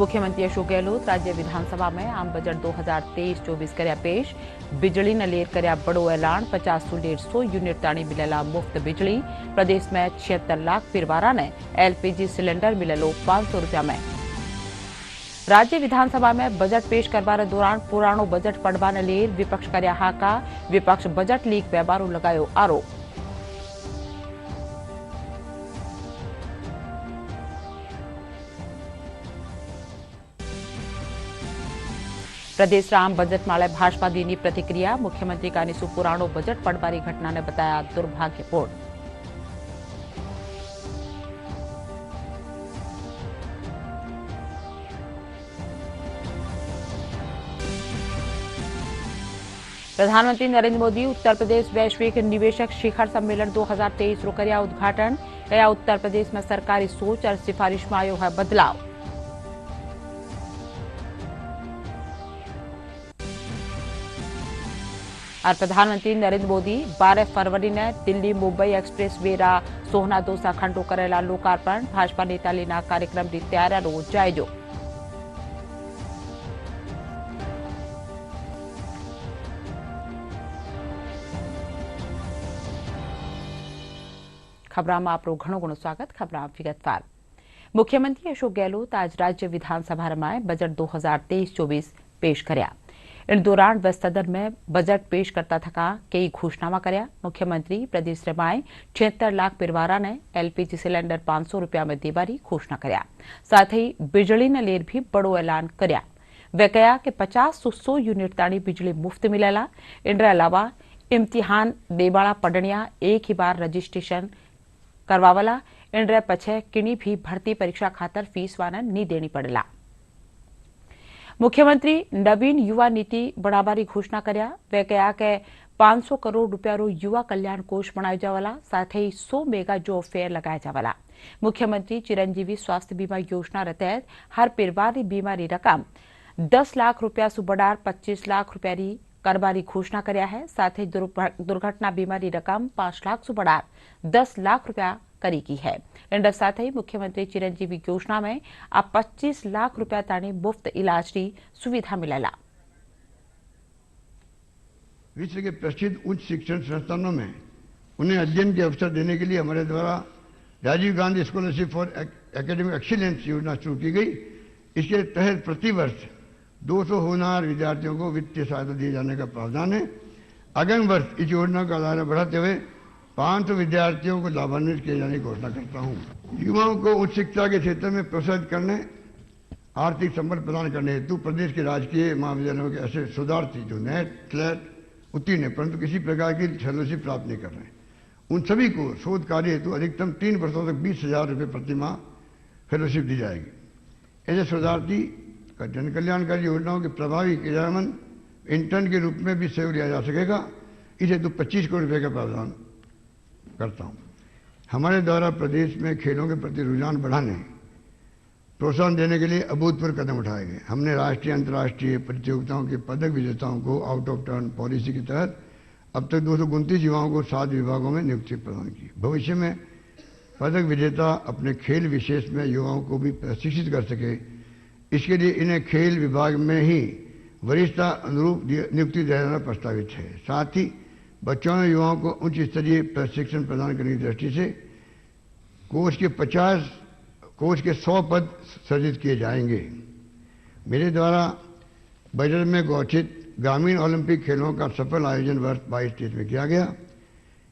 मुख्यमंत्री अशोक गहलोत राज्य विधानसभा में आम बजट 2023-24 કર્યા પેશ। बिजली लेर કર્યા बड़ो ऐलान। 50-150 यूनिट ताणी मिलेला मुफ्त बिजली। प्रदेश में 76 लाख परिवारा ने एलपीजी सिलेंडर मिलेलो 500 रुपया में। राज्य विधानसभा में बजट पेश करवाने दौरान पुराणो बजट पढ़वाने लेर विपक्ष कर्या हाका। विपक्ष बजट लीक व्यवहारो लगायो आरोप। प्रदेश राम बजट माले भाजपा दी प्रतिक्रिया। मुख्यमंत्री का निसु पुराणो बजट पढ़वारी घटना ने बताया दुर्भाग्यपूर्ण। प्रधानमंत्री नरेंद्र मोदी उत्तर प्रदेश वैश्विक निवेशक शिखर सम्मेलन 2023 रो कर्या उद्घाटन। कया उत्तर प्रदेश में सरकारी सोच और सिफारिश में आयो है बदलाव। और प्रधानमंत्री नरेंद्र मोदी 12 फरवरी ने दिल्ली मुंबई एक्सप्रेस वे रा सोहना दोसा खंडो करेला लोकार्पण। भाजपा नेता लीना कार्यक्रम की तैयारी जायजो। खबरां में आपरो घणो घणो स्वागत। खबरां विगतवार। मुख्यमंत्री अशोक गहलोत आज राज्य विधानसभा में बजट 2023-24 पेश कर्या। इन दौरान वे सदन में बजट पेश करता थका कई घोषणावां कर्या। मुख्यमंत्री प्रदेश में 76 लाख परिवारा ने एलपीजी सिलेंडर 500 रुपया में देवारी घोषणा कर्या। साथ ही बिजली ने लेर भी बड़ो ऐलान कर्या। वे कहा कि 50-100 यूनिट ताणी बिजली मुफ्त मिलेला। इनके अलावा इम्तिहान देवाला पढ़निया एक ही बार रजिस्ट्रेशन करवावाला। इनरे पछे किनी भी भर्ती परीक्षा खातर फीस वाने नहीं देनी पड़ेला। मुख्यमंत्री नवीन युवा नीति बढ़ावारी घोषणा कर्या। वे कहा कि 500 करोड़ रुपया रो युवा कल्याण कोष बनाया जावाला। साथ ही 100 मेगा जॉब फेयर लगाया जावाला। मुख्यमंत्री चिरंजीवी स्वास्थ्य बीमा योजना रे तहत हर परिवार की बीमारी रकम 10 लाख रुपया सु बढ़ार 25 लाख रुपया री करवारी घोषणा कर्या है। साथ ही दुर्घटना बीमारी रकम 5 लाख सु बढ़ार 10 लाख रुपया करी की है। इनके साथ ही मुख्यमंत्री चिरंजीवी योजना में अब 25 लाख रुपया ताणी मुफ्त इलाज की सुविधा मिलेला। विश्व के प्रसिद्ध उच्च शिक्षण संस्थानों में उन्हें अध्ययन के अवसर देने के लिए हमारे द्वारा Rajiv Gandhi scholarship for academic excellence योजना शुरू की गई। इसके तहत प्रतिवर्ष 200 होनहार विद्यार्थियों को वित्तीय सहायता दिए जाने का प्रावधान है। आगामी वर्ष इस योजना का दायरा बढ़ाते हुए 500 विद्यार्थियों को लाभान्वित किए जाने की घोषणा करता हूं। युवाओं को उच्च शिक्षा के क्षेत्र में प्रोत्साहित करने, आर्थिक संबल प्रदान करने हेतु प्रदेश के राजकीय महाविद्यालयों के ऐसे शोधार्थी जो नेट स्लेट उत्तीर्ण है परंतु किसी प्रकार की फेलोशिप प्राप्त नहीं कर रहे हैं, उन सभी को शोध कार्य हेतु अधिकतम 3 वर्षों तक 20,000 रुपये प्रति माह फेलोशिप दी जाएगी। ऐसे शोधार्थी का जन कल्याणकारी योजनाओं के प्रभावी क्रियान्वयन इंटर्न के रूप में भी सहयोग लिया जा सकेगा। इस हेतु 25 करोड़ रुपये का प्रावधान करता हूं। हमारे द्वारा प्रदेश में खेलों के प्रति रुझान बढ़ाने, प्रोत्साहन देने के लिए अभूतपूर्व कदम उठाए गए। हमने राष्ट्रीय अंतर्राष्ट्रीय प्रतियोगिताओं के पदक विजेताओं को आउट ऑफ टर्न पॉलिसी के तहत अब तक 229 युवाओं को 7 विभागों में नियुक्ति प्रदान की। भविष्य में पदक विजेता अपने खेल विशेष में युवाओं को भी प्रशिक्षित कर सके, इसके लिए इन्हें खेल विभाग में ही वरिष्ठता अनुरूप नियुक्ति देना प्रस्तावित है। साथ ही बच्चों और युवाओं को उच्च स्तरीय प्रशिक्षण प्रदान करने की दृष्टि से कोच के 100 पद सृजित किए जाएंगे। मेरे द्वारा बजट में घोषित ग्रामीण ओलंपिक खेलों का सफल आयोजन वर्ष 22-23 में किया गया।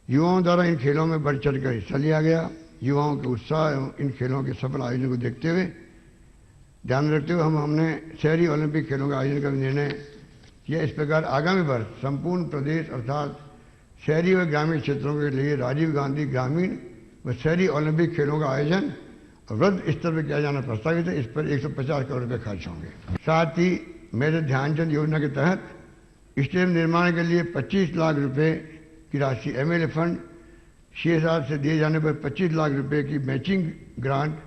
युवाओं द्वारा इन खेलों में बढ़ चढ़कर हिस्सा लिया गया। युवाओं के उत्साह एवं इन खेलों के सफल आयोजन को देखते हुए ध्यान रखते हुए हमने शहरी ओलंपिक खेलों का आयोजन का निर्णय किया। इस प्रकार आगामी वर्ष संपूर्ण प्रदेश अर्थात शहरी व ग्रामीण क्षेत्रों के लिए राजीव गांधी ग्रामीण व शहरी ओलंपिक खेलों का आयोजन वृहद स्तर पर किया जाना प्रस्तावित है। इस पर 150 करोड़ रुपये खर्च होंगे। साथ ही मेजर ध्यानचंद योजना के तहत स्टेडियम निर्माण के लिए 25 लाख रुपए की राशि एमएलए फंड CSR से दिए जाने पर 25 लाख रुपए की मैचिंग ग्रांट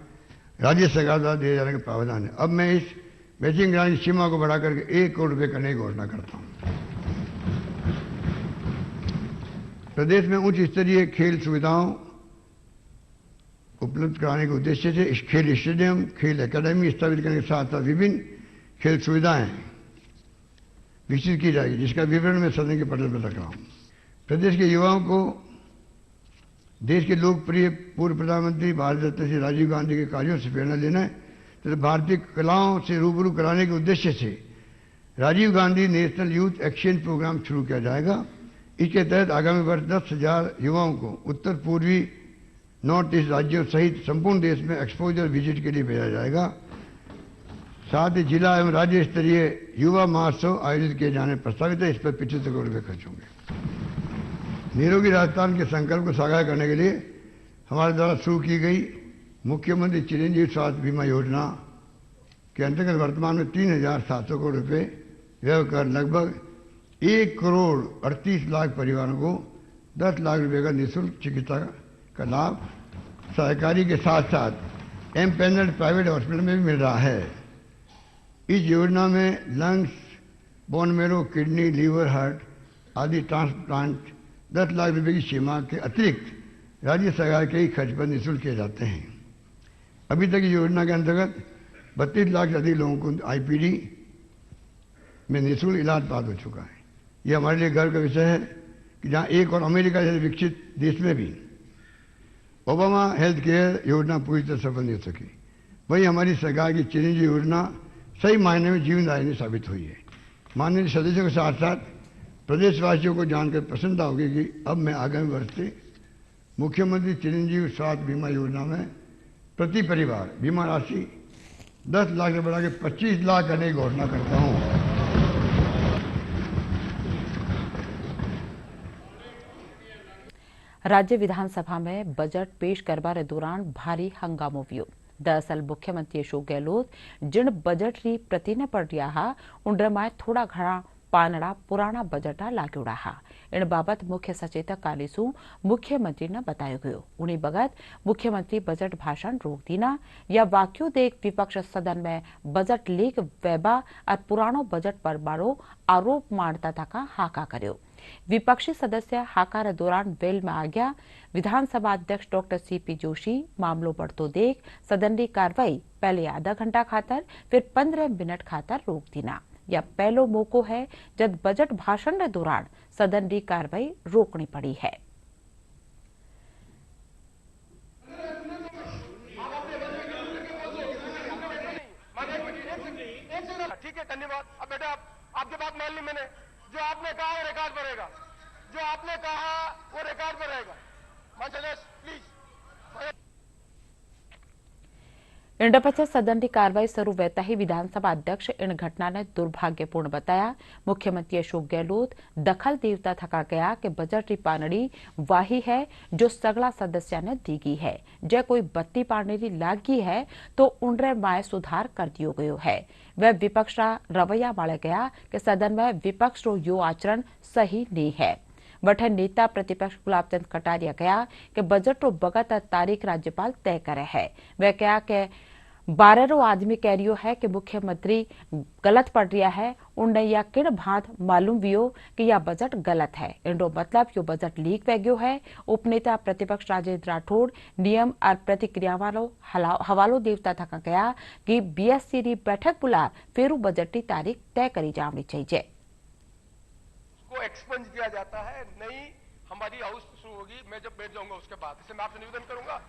राज्य सरकार द्वारा दिए जाने का प्रावधान है। अब मैं इस मैचिंग ग्रांट की सीमा को बढ़ाकर 1 करोड़ रुपये करने की घोषणा करता हूँ। प्रदेश में उच्च स्तरीय खेल सुविधाओं उपलब्ध कराने के उद्देश्य से इस खेल स्टेडियम, खेल एकेडमी स्थापित करने के साथ साथ विभिन्न खेल सुविधाएं विकसित की जाएगी, जिसका विवरण मैं सदन के पटल पर रख रहा हूं। प्रदेश के युवाओं को देश के लोकप्रिय पूर्व प्रधानमंत्री भारत रत्न श्री राजीव गांधी के कार्यों से प्रेरणा लेना है तथा भारतीय कलाओं से रूबरू कराने के उद्देश्य से Rajiv Gandhi national youth exchange program शुरू किया जाएगा। इसके तहत आगामी वर्ष 10,000 युवाओं को उत्तर पूर्वी नॉर्थ ईस्ट राज्यों सहित संपूर्ण देश में एक्सपोजर विजिट के लिए भेजा जाएगा। साथ ही जिला एवं राज्य स्तरीय युवा महोत्सव आयोजित किए जाने प्रस्तावित है। इस पर 75 करोड़ रुपये खर्च होंगे। निरोगी राजस्थान के संकल्प को साकार करने के लिए हमारे द्वारा शुरू की गई मुख्यमंत्री चिरंजीवी स्वास्थ्य बीमा योजना के अंतर्गत वर्तमान में 3,700 करोड़ रुपये व्यय कर लगभग 1,38,00,000 परिवारों को 10 लाख रुपये का निःशुल्क चिकित्सा का लाभ सरकारी के साथ साथ एमपैनल्ड प्राइवेट हॉस्पिटल में भी मिल रहा है। इस योजना में lungs, bone marrow, kidney, liver, heart आदि ट्रांसप्लांट 10 लाख रुपये की सीमा के अतिरिक्त राज्य सरकार के ही खर्च पर निःशुल्क किए जाते हैं। अभी तक इस योजना के अंतर्गत 32 लाख से अधिक लोगों को आईपीडी में निःशुल्क इलाज प्राप्त हो चुका है। यह हमारे लिए गर्व का विषय है कि जहां एक और अमेरिका जैसे विकसित देश में भी ओबामा हेल्थ केयर योजना पूरी तरह सफल नहीं हो सकी, वहीं हमारी सरकार की चिरंजीवी योजना सही मायने में जीवनदायिनी साबित हुई है। माननीय सदस्यों के साथ साथ प्रदेशवासियों को जानकर प्रसन्नता होगी कि अब मैं आगामी वर्ष से मुख्यमंत्री चिरंजीवी स्वास्थ्य बीमा योजना में प्रति परिवार बीमा राशि 10 लाख से बढ़ा के 25 लाख करने की घोषणा करता हूं। राज्य विधानसभा में बजट पेश करवाने दौरान भारी हंगामो हुयो। दरअसल मुख्यमंत्री अशोक गहलोत जिन बजट री प्रति न पड़ रहा उनरे माए थोड़ा घणा पानड़ा पुराना बजट लागे रहा। इन बाबत मुख्य सचेतक कालीसू मुख्यमंत्री ने बतायो गयो। उन्हीं बगत मुख्यमंत्री बजट भाषण रोक दीना या वाक्यों देख विपक्ष सदन में बजट लीक वेबा और पुरानो बजट पर बारो आरोप मानता था हाका कर्यो। विपक्षी सदस्य हाकार दौरान वेल में आ गया। विधानसभा अध्यक्ष डॉक्टर सीपी जोशी मामलो बढ़तो देख सदन की कार्रवाई पहले आधा घंटा खातर फिर 15 मिनट खातर रोक दीना। यह पहलो मौको है जब बजट भाषण के दौरान सदन की कार्रवाई रोकनी पड़ी है। ठीक है, धन्यवाद। अब बेटा आपकी बात मान ली मैंने। जो आपने कहा वो रिकॉर्ड पर रहेगा, जो आपने कहा वो रिकॉर्ड पर रहेगा। प्लीज। इन पछे सदन की कार्रवाई शुरू होता ही विधानसभा अध्यक्ष इन घटना ने दुर्भाग्यपूर्ण बताया। मुख्यमंत्री अशोक गहलोत दखल देवता थका गया कि बजट री पानड़ी वाही है जो सगला सदस्य ने दीगी है। जे कोई बत्ती पानी री लागी है तो उनरे माए सुधार कर दियो गयो है। वह विपक्ष रा रवैया वाले गया कि सदन में विपक्ष रो यो आचरण सही नहीं है। वठन नेता प्रतिपक्ष गुलाब चंद कटारिया कहा कि बजट रो बगत तारीख राज्यपाल तय करे है। वह कहा कि 12 आदमी कह रियो है कि मुख्यमंत्री गलत पढ़ रिया है। उन्हें या किन भांत मालूम वियो कि यह बजट गलत है। इनरो मतलब यो बजट लीक वह गयो है। उपनेता प्रतिपक्ष राजेंद्र राठौड़ नियम और प्रतिक्रिया वालो हवालो देवता थका गया कि बीएससी री बैठक बुला फेरू बजट की तारीख तय करी जानी चाहिए। को एक्सपंज किया जाता है, नहीं हमारी हाउस शुरू होगी, मैं जब बैठ जाऊंगा उसके बाद। इससे मैं आपसे निवेदन करूंगा।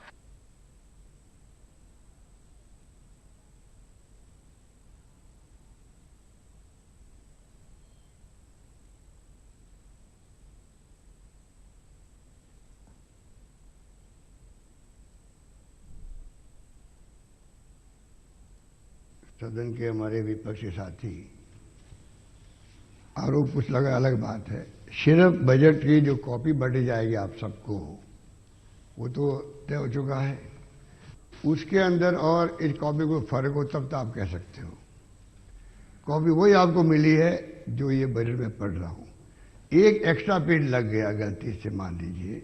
सदन के हमारे विपक्षी साथी आरोप कुछ लगा अलग बात है। सिर्फ बजट की जो कॉपी बांटी जाएगी आप सबको वो तो तय हो चुका है। उसके अंदर और इस कॉपी को फर्क हो तब तो आप कह सकते हो। कॉपी वही आपको मिली है जो ये बजट में पढ़ रहा हूं। एक एक्स्ट्रा पेज लग गया गलती से मान लीजिए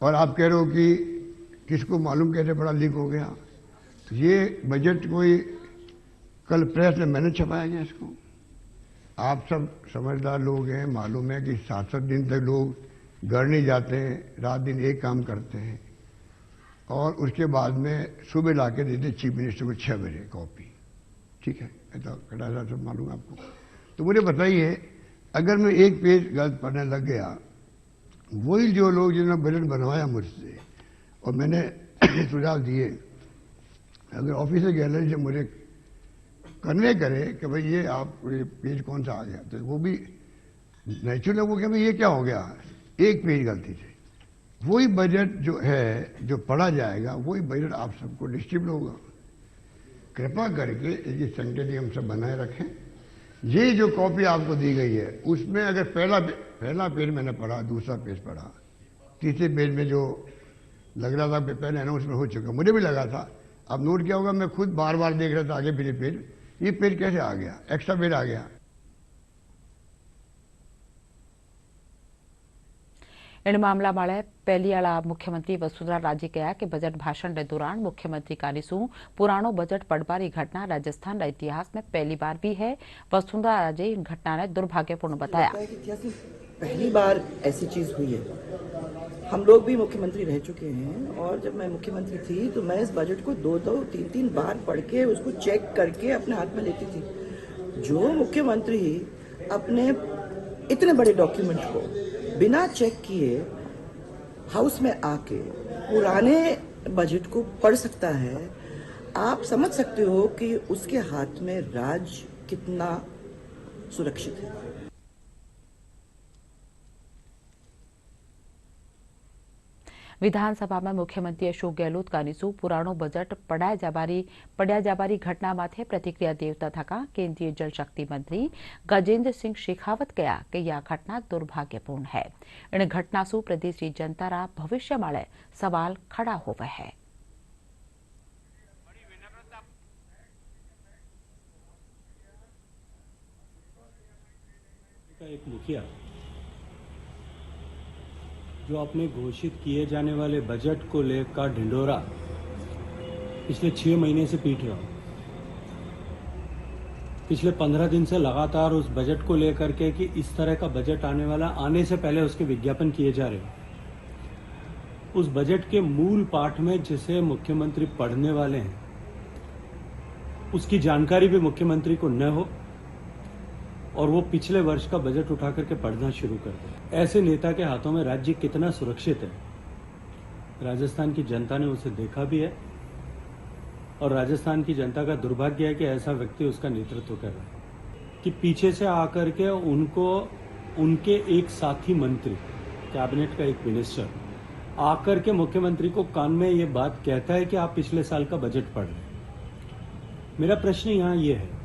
और आप कह रहे हो कि किसको मालूम कैसे पढ़ा लीक हो गया। तो ये बजट कोई कल प्रेस में मैंने छपाया गया इसको। आप सब समझदार लोग हैं, मालूम है कि 7-7 दिन तक लोग घर नहीं जाते हैं, रात दिन एक काम करते हैं और उसके बाद में सुबह ला के देते चीफ मिनिस्टर को 6 बजे कॉपी। ठीक है, मैं तो कड़ा सब मालूम आपको। तो मुझे बताइए, अगर मैं एक पेज गलत पढ़ने लग गया, वही जो लोग जिन्होंने बजट बनवाया मुझसे और मैंने सुझाव दिए, अगर ऑफिसर गैलरी से मुझे कन्वे करे कि भाई ये आप ये पेज कौन सा आ गया, तो वो भी नेचुरल वो क्या भाई ये क्या हो गया, एक पेज गलती से, वही बजट जो है जो पढ़ा जाएगा वही बजट आप सबको डिस्ट्रीब्यूट होगा। कृपा करके इसकी सेंटेंस हम सब बनाए रखें। ये जो कॉपी आपको दी गई है उसमें अगर पहला पेज मैंने पढ़ा, दूसरा पेज पढ़ा, तीसरे पेज में जो लग रहा था पहले अनाउंस में हो चुका, मुझे भी लगा था। अब नोट किया होगा, मैं खुद बार बार देख रहा था आगे पीछे पेज, ये पेज कैसे आ गया, एक्स्ट्रा पेज आ गया। इन मामला माळे पेलियाला मुख्यमंत्री वसुंधरा राजे कहा कि बजट भाषण के दौरान मुख्यमंत्री कानिसू पुरानो बजट पढ़वारी घटना राजस्थान इतिहास में पहली बार भी है। वसुंधरा राजे इन घटना ने दुर्भाग्यपूर्ण बताया। इतिहास में पहली बार ऐसी चीज हुई है। हम लोग भी मुख्यमंत्री रह चुके हैं और जब मैं मुख्यमंत्री थी तो मैं इस बजट को 2-3 बार पढ़ के उसको चेक करके अपने हाथ में लेती थी। जो मुख्यमंत्री अपने इतने बड़े डॉक्यूमेंट को बिना चेक किए हाउस में आके पुराने बजट को पढ़ सकता है, आप समझ सकते हो कि उसके हाथ में राज कितना सुरक्षित है। विधानसभा में मुख्यमंत्री अशोक गहलोत कानिसू पुरानो बजट पढ़्या जाबारी घटना माथे प्रतिक्रिया देवता था। केंद्रीय जल शक्ति मंत्री गजेंद्र सिंह शेखावत कहा कि यह घटना दुर्भाग्यपूर्ण है। इन घटना से प्रदेश की जनता रा भविष्य माळे सवाल खड़ा होवे है। एक मुखिया जो अपने घोषित किए जाने वाले बजट को लेकर ढिंढोरा पिछले 6 महीने से पीट रहा हूं। पिछले 15 दिन से लगातार उस बजट को लेकर के कि इस तरह का बजट आने वाला, आने से पहले उसके विज्ञापन किए जा रहे हैं। उस बजट के मूल पाठ में जिसे मुख्यमंत्री पढ़ने वाले हैं उसकी जानकारी भी मुख्यमंत्री को न हो और वो पिछले वर्ष का बजट उठा करके पढ़ना शुरू कर दे। ऐसे नेता के हाथों में राज्य कितना सुरक्षित है, राजस्थान की जनता ने उसे देखा भी है और राजस्थान की जनता का दुर्भाग्य है कि ऐसा व्यक्ति उसका नेतृत्व कर रहा है कि पीछे से आकर के उनको उनके एक साथी मंत्री, कैबिनेट का एक मिनिस्टर आकर के मुख्यमंत्री को कान में ये बात कहता है कि आप पिछले साल का बजट पढ़ रहे हैं। मेरा प्रश्न यहाँ ये है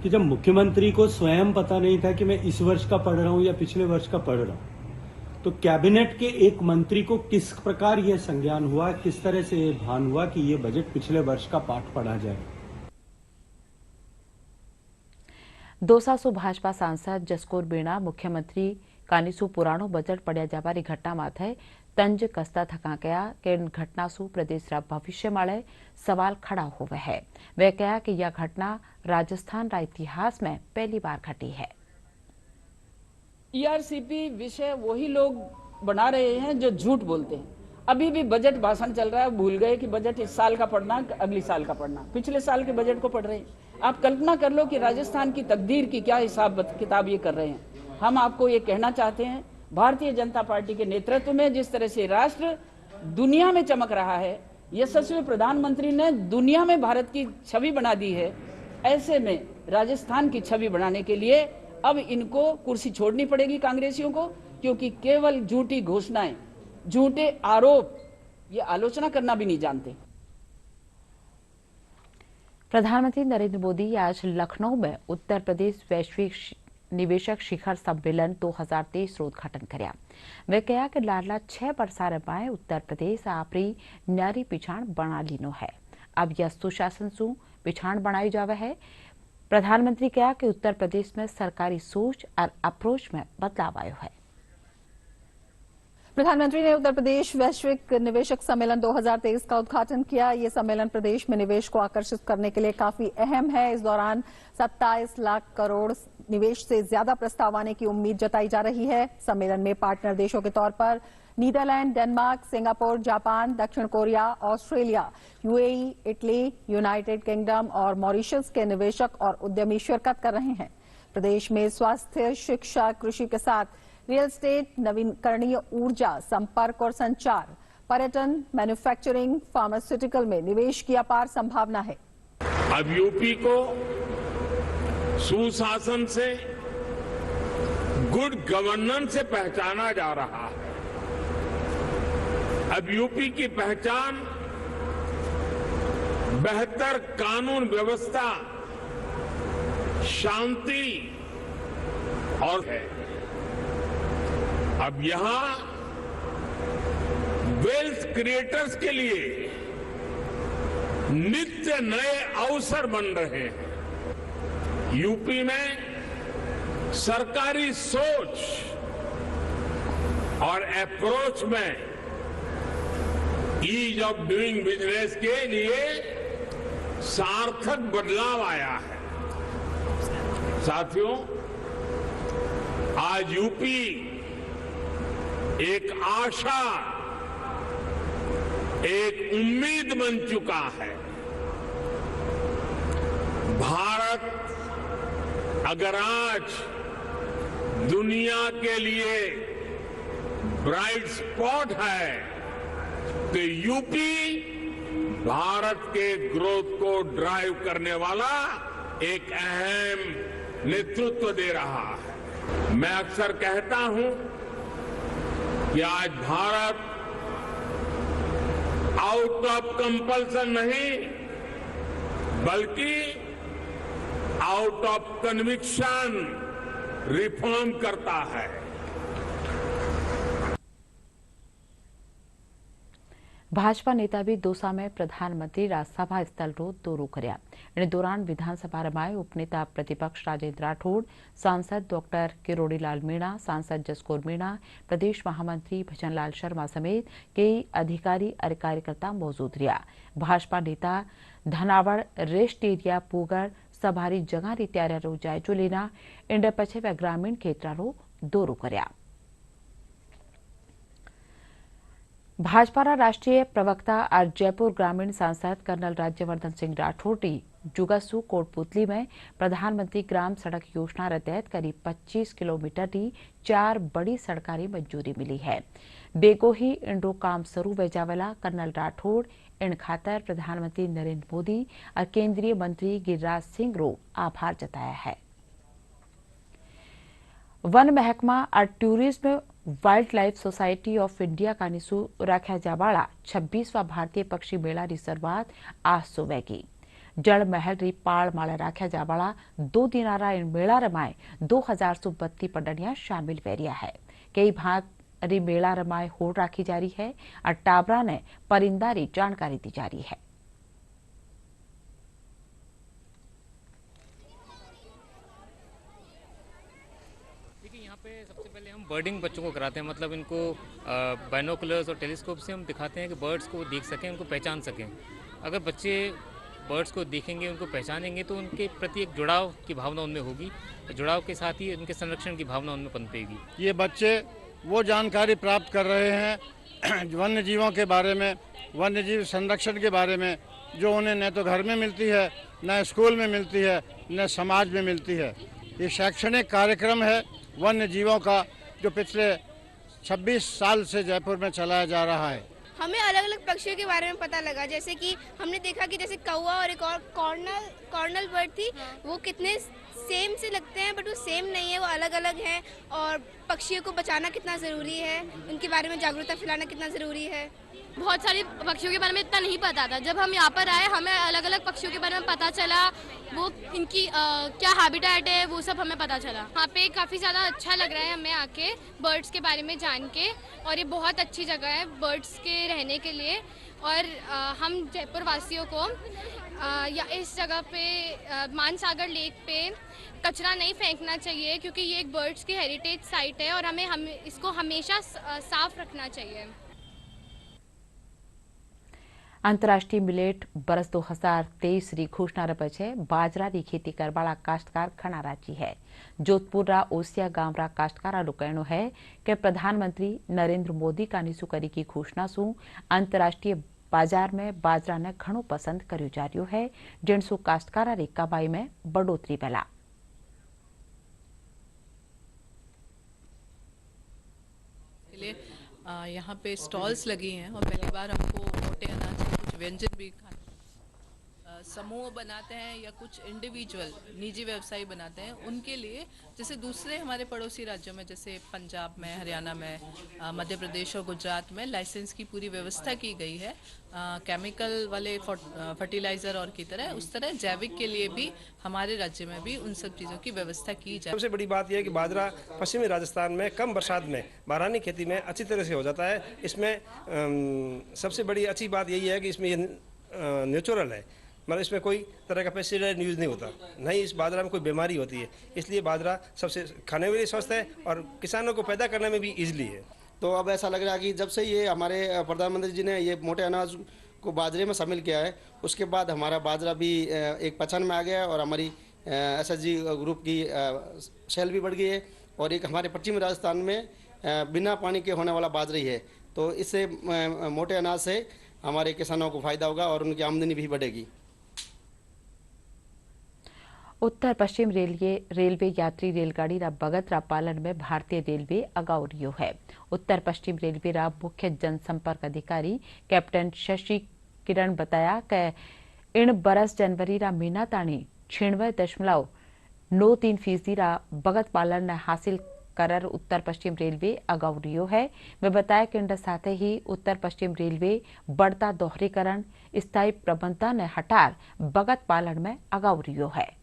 कि जब मुख्यमंत्री को स्वयं पता नहीं था कि मैं इस वर्ष का पढ़ रहा हूं या पिछले वर्ष का पढ़ रहा हूं, तो कैबिनेट के एक मंत्री को किस प्रकार यह संज्ञान हुआ, किस तरह से यह भान हुआ कि यह बजट पिछले वर्ष का पाठ पढ़ा जाए। दौसा से भाजपा सांसद जसकोर बेणा मुख्यमंत्री कानिसू पुरानो बजट पढ़्या जाबारी घटना माथे तंज कसता थका कहा कि इन घटना से प्रदेश रा भविष्य माळे सवाल खड़ा हुए है। वे कहा कि यह घटना राजस्थान रा इतिहास में पहली बार घटी है। ईआरसीपी विषय वही लोग बना रहे हैं जो झूठ बोलते हैं। अभी भी बजट भाषण चल रहा है, भूल गए कि बजट इस साल का पढ़ना, अगली साल का पढ़ना, पिछले साल के बजट को पढ़ रहे हैं। आप कल्पना कर लो कि राजस्थान की तकदीर की क्या हिसाब किताब ये कर रहे हैं। हम आपको ये कहना चाहते हैं, भारतीय जनता पार्टी के नेतृत्व में जिस तरह से राष्ट्र दुनिया में चमक रहा है, यशस्वी प्रधानमंत्री ने दुनिया में भारत की छवि बना दी है, ऐसे में राजस्थान की छवि बनाने के लिए अब इनको कुर्सी छोड़नी पड़ेगी कांग्रेसियों को, क्योंकि केवल झूठी घोषणाएं, झूठे आरोप, ये आलोचना करना भी नहीं जानते। प्रधानमंत्री नरेंद्र मोदी आज लखनऊ में उत्तर प्रदेश वैश्विक निवेशक शिखर सम्मेलन 2023 रो उद्घाटन कर्या। वे कहा कि लाडला 6 वर्षा रमाए उत्तर प्रदेश आपरी न्यारी पिछाण बना लीनो है। अब यह सुशासन सु पिछाण बनाई जावे है। प्रधानमंत्री कहा कि उत्तर प्रदेश में सरकारी सोच और अप्रोच में बदलाव आयो है। प्रधानमंत्री ने उत्तर प्रदेश वैश्विक निवेशक सम्मेलन 2023 का उद्घाटन किया। ये सम्मेलन प्रदेश में निवेश को आकर्षित करने के लिए काफी अहम है। इस दौरान 27 लाख करोड़ निवेश से ज्यादा प्रस्ताव आने की उम्मीद जताई जा रही है। सम्मेलन में पार्टनर देशों के तौर पर नीदरलैंड, डेनमार्क, सिंगापुर, जापान, दक्षिण Korea, Australia, UAE, Italy, United kingdom और मॉरिशस के निवेशक और उद्यमी शिरकत कर रहे हैं। प्रदेश में स्वास्थ्य, शिक्षा, कृषि के साथ रियल एस्टेट, नवीकरणीय ऊर्जा, संपर्क और संचार, पर्यटन, मैन्युफैक्चरिंग, फार्मास्यूटिकल में निवेश की अपार संभावना है। अब यूपी को सुशासन से, गुड गवर्नेंस से पहचाना जा रहा है। अब यूपी की पहचान बेहतर कानून व्यवस्था, शांति और है। अब यहां वेल्थ क्रिएटर्स के लिए नित्य नए अवसर बन रहे हैं। यूपी में सरकारी सोच और अप्रोच में ईज ऑफ डूइंग बिजनेस के लिए सार्थक बदलाव आया है। साथियों, आज यूपी एक आशा, एक उम्मीद बन चुका है। भारत अगर आज दुनिया के लिए ब्राइट स्पॉट है तो यूपी भारत के ग्रोथ को ड्राइव करने वाला एक अहम नेतृत्व दे रहा है। मैं अक्सर कहता हूं कि आज भारत आउट ऑफ कंपल्सन नहीं बल्कि आउट ऑफ कन्विक्शन रिफॉर्म करता है। भाजपा नेता भी दौसा में प्रधानमंत्री राजसभा स्थल रोड दौरो કર્યા। इन दौरान विधानसभा रमाए उपनेता प्रतिपक्ष राजेंद्र राठौड़, सांसद डॉक्टर किरोड़ीलाल मीणा, सांसद जसकौर मीणा, प्रदेश महामंत्री भजनलाल शर्मा समेत कई अधिकारी और कार्यकर्ता मौजूद रहा। भाजपा नेता धनावड़ रेस्ट एरिया पूगर सभारी जगह त्यारे रो जायजो लेना इंड पछे वे ग्रामीण क्षेत्रों दौरो કર્યા। भाजपा राष्ट्रीय प्रवक्ता और जयपुर ग्रामीण सांसद कर्नल राज्यवर्धन सिंह राठौड़ की जुगासू कोटपुतली में प्रधानमंत्री ग्राम सड़क योजना के तहत करीब 25 किलोमीटर की 4 बड़ी सड़कों मंजूरी मिली है। बेगो ही इंडो काम शुरू वेजावेला कर्नल राठौड़ इन खातर प्रधानमंत्री नरेंद्र मोदी और केंद्रीय मंत्री गिरिराज सिंह रो आभार जताया है। वन महकमा और tourism wild life society of India का निशु रखा जावाला 26वां भारतीय पक्षी मेला की शुरुआत आज सुबह की। जल महल री पाड़ माला रखा जावाला 2 दिनारा इन मेला रमाए 2032 पडनिया शामिल वेरिया है। कई भाग री मेला रमाए होड़ राखी जा रही है और टाबरा ने परिंदा री जानकारी दी जा रही है। सबसे पहले हम बर्डिंग बच्चों को कराते हैं, मतलब इनको बाइनोकुलर्स और टेलीस्कोप से हम दिखाते हैं कि बर्ड्स को देख सकें, उनको पहचान सकें। अगर बच्चे बर्ड्स को देखेंगे, उनको पहचानेंगे तो उनके प्रति एक जुड़ाव की भावना उनमें होगी। जुड़ाव के साथ ही उनके संरक्षण की भावना उनमें पनपेगी। ये बच्चे वो जानकारी प्राप्त कर रहे हैं वन्य जीवों के बारे में, वन्य जीव संरक्षण के बारे में, जो उन्हें न तो घर में मिलती है, न स्कूल में मिलती है, न समाज में मिलती है। ये शैक्षणिक कार्यक्रम है वन्य जीवों का जो पिछले 26 साल से जयपुर में चलाया जा रहा है। हमें अलग अलग पक्षियों के बारे में पता लगा, जैसे कि हमने देखा कि जैसे कौवा और एक और कॉर्नल बर्ड थी, वो कितने सेम से लगते हैं बट वो सेम नहीं है, वो अलग अलग हैं। और पक्षियों को बचाना कितना ज़रूरी है, उनके बारे में जागरूकता फैलाना कितना ज़रूरी है। बहुत सारी पक्षियों के बारे में इतना नहीं पता था। जब हम यहाँ पर आए हमें अलग अलग पक्षियों के बारे में पता चला, वो इनकी क्या हैबिटेट है वो सब हमें पता चला। यहाँ पे काफ़ी ज़्यादा अच्छा लग रहा है हमें आके बर्ड्स के बारे में जान के, और ये बहुत अच्छी जगह है बर्ड्स के रहने के लिए। और हम जयपुर वासियों को या इस जगह पे मानसागर लेक पे कचरा नहीं फेंकना चाहिए, क्योंकि ये एक बर्ड्स की हेरिटेज साइट है और हमें इसको हमेशा साफ रखना चाहिए। अंतर्राष्ट्रीय मिलेट बरस 2023 री घोषणा रपे छे। बाजरा री खेती करवाळा काश्तकार घणा राजी है। जोधपुर रा ओसिया गांव रा काश्तकारा रो कहनो है कि प्रधानमंत्री नरेंद्र मोदी का निसु करी की घोषणा सु अंतर्राष्ट्रीय बाजार में बाजरा ने घणो पसंद कर्यो जा रह्यो है, जिनसु काश्तकारा री कमाई में बढ़ोतरी वेला। यहाँ पे स्टॉल्स लगी हैं और पहली बार हमको मोटे अनाज के कुछ व्यंजन भी समूह बनाते हैं या कुछ इंडिविजुअल निजी व्यवसायी बनाते हैं, उनके लिए जैसे दूसरे हमारे पड़ोसी राज्यों में जैसे पंजाब में, हरियाणा में, मध्य प्रदेश और गुजरात में लाइसेंस की पूरी व्यवस्था की गई है। केमिकल वाले फर्टिलाइजर और की तरह उस तरह जैविक के लिए भी हमारे राज्य में भी उन सब चीज़ों की व्यवस्था की जाए। सबसे बड़ी बात यह है कि बाजरा पश्चिमी राजस्थान में कम बरसात में बारानी खेती में अच्छी तरह से हो जाता है। इसमें सबसे बड़ी अच्छी बात यही है कि इसमें नेचुरल है, मतलब इसमें कोई तरह का पेस्टिसाइड यूज नहीं होता, नहीं इस बाजरा में कोई बीमारी होती है, इसलिए बाजरा सबसे खाने में भी स्वस्थ है और किसानों को पैदा करने में भी ईजिली है। तो अब ऐसा लग रहा है कि जब से ये हमारे प्रधानमंत्री जी ने ये मोटे अनाज को बाजरे में शामिल किया है, उसके बाद हमारा बाजरा भी एक पहचान में आ गया है और हमारी SSG ग्रुप की सेल भी बढ़ गई है और एक हमारे पश्चिमी राजस्थान में बिना पानी के होने वाला बाजरा ही है। तो इससे मोटे अनाज से हमारे किसानों को फायदा होगा और उनकी आमदनी भी बढ़ेगी। उत्तर पश्चिम रेलवे यात्री रेलगाड़ी रा बगत रा पालन में भारतीय रेलवे अगाऊ रह्यो है। उत्तर पश्चिम रेलवे रा मुख्य जनसंपर्क अधिकारी कैप्टन शशि किरण बताया कि इन बरस जनवरी रा महीना ताणी 96.93% रा बगत पालन ने हासिल करर उत्तर पश्चिम रेलवे अगाऊ रह्यो है। वे बताया कि इनके साथ ही उत्तर पश्चिम रेलवे बढ़ता दोहरीकरण स्थायी प्रबंधन ने हटार बगत पालन में अगाऊ रह्यो है।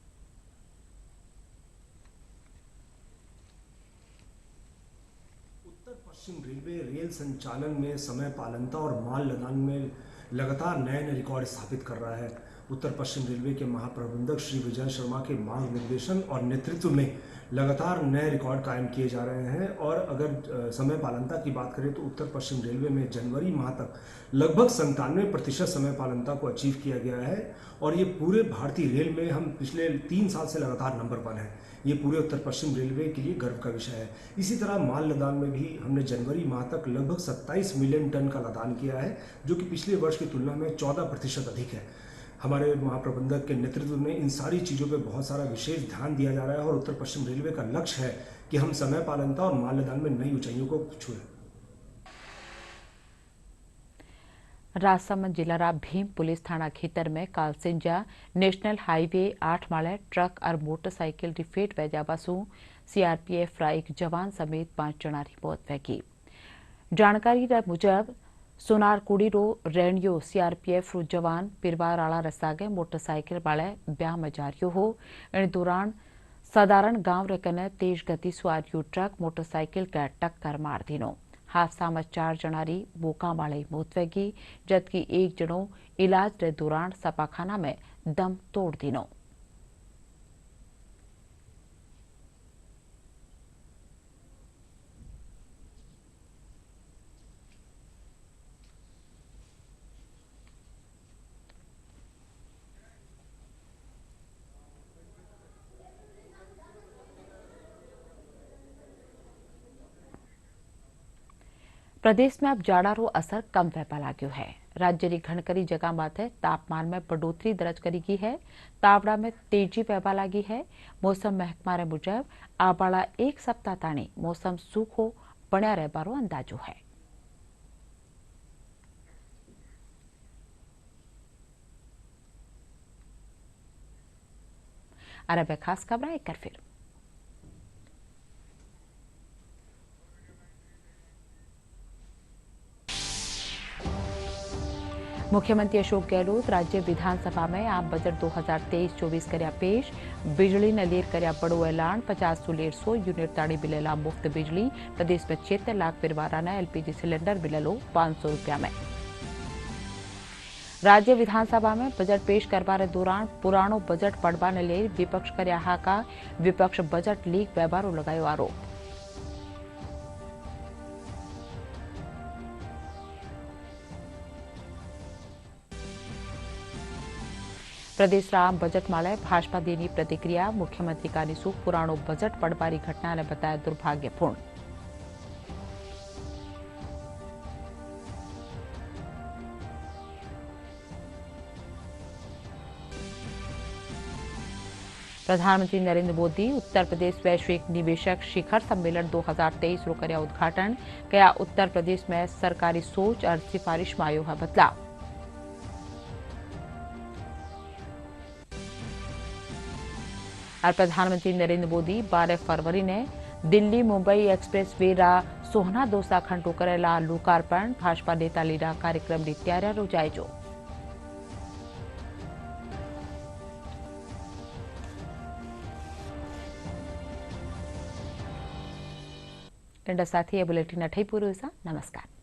पश्चिम रेलवे रेल संचालन में समय पालनता और माल लदान में लगातार नए नए रिकॉर्ड स्थापित कर रहा है। उत्तर पश्चिम रेलवे के महाप्रबंधक श्री विजय शर्मा के मार्गदर्शन और नेतृत्व में लगातार नए रिकॉर्ड कायम किए जा रहे हैं और अगर समय पालनता की बात करें तो उत्तर पश्चिम रेलवे में जनवरी माह तक लगभग 97% समय पालनता को अचीव किया गया है और ये पूरे भारतीय रेल में हम पिछले 3 साल से लगातार नंबर 1 है। ये पूरे उत्तर पश्चिम रेलवे के लिए गर्व का विषय है। इसी तरह माल लदान में भी हमने जनवरी माह तक लगभग 27 मिलियन टन का लदान किया है, जो कि पिछले वर्ष की तुलना में 14% अधिक है। हमारे महाप्रबंधक के नेतृत्व में इन सारी चीज़ों पे बहुत सारा विशेष ध्यान दिया जा रहा है और उत्तर पश्चिम रेलवे का लक्ष्य है कि हम समय पालनता और माल लदान में नई ऊंचाइयों को छुएं। राजसमंद जिला रा भीम पुलिस थाना खेतर में काल सिंजा नेशनल हाईवे 8 माळे ट्रक और मोटरसाइकिल रिफेट वैजाबासु CRPF रा एक जवान समेत 5 जना री मौत वैगी। जानकारी रा मुजब सोनारकुड़ी रो रेणियो CRPF रो जवान पिरवाराला रसागे मोटरसाइकिल वाले ब्याह में जा रह्यो हो। इन दौरान साधारण गांव रे कने तेज गति सवारियो ट्रक मोटरसाइकिल के टक्कर मार दीनो। हादसा में 4 जना री बोका वाले मौत वैगी, जबकि एक जनो इलाज रे दौरान सपाखाना में दम तोड़ दीनो। प्रदेश में अब जाड़ा रो असर कम वहपा लाग्यो है। राज्य री घणकरी जगह माथे तापमान में बढ़ोतरी दर्ज करी गई है। तावड़ा में तेजी वहपा लागी है। मौसम महकमा रे मुजब आबाड़ा 1 सप्ताह ताणी मौसम सूखो बन्या रहबारो अंदाजो है। अरब खास खबर एक कर फिर मुख्यमंत्री अशोक गहलोत राज्य विधानसभा में आम बजट 2023-24 कर्या पेश। बिजली ने लेर कर्या बड़ो ऐलान। 50 से 150 यूनिट ताड़ी मिलेला मुफ्त बिजली। प्रदेश में 76 लाख परिवार ने LPG सिलेंडर मिलेलो 500 रुपया में। राज्य विधानसभा में बजट पेश करवाने दौरान पुरानो बजट पढ़वाने ले विपक्ष कर्या हाका। विपक्ष बजट लीक व्यवहारो लगायो आरोप। प्रदेश राम बजट माले भाजपा देनी प्रतिक्रिया। मुख्यमंत्री का निशुल्क पुरानो बजट पढ़वारी घटना ने बताया दुर्भाग्यपूर्ण। प्रधानमंत्री नरेंद्र मोदी उत्तर प्रदेश वैश्विक निवेशक शिखर सम्मेलन 2023 रो कर्या उद्घाटन। कया उत्तर प्रदेश में सरकारी सोच और सिफारिश में आयो है बदलाव। और प्रधानमंत्री नरेंद्र मोदी 12 फरवरी ने दिल्ली मुंबई एक्सप्रेस वे रा सोहना दोसा खंडो करेला लोकार्पण। भाजपा नेता लीडा कार्यक्रम री तैयारियां रोजाइजो। साथी बुलेटिन अठई पूरो नमस्कार।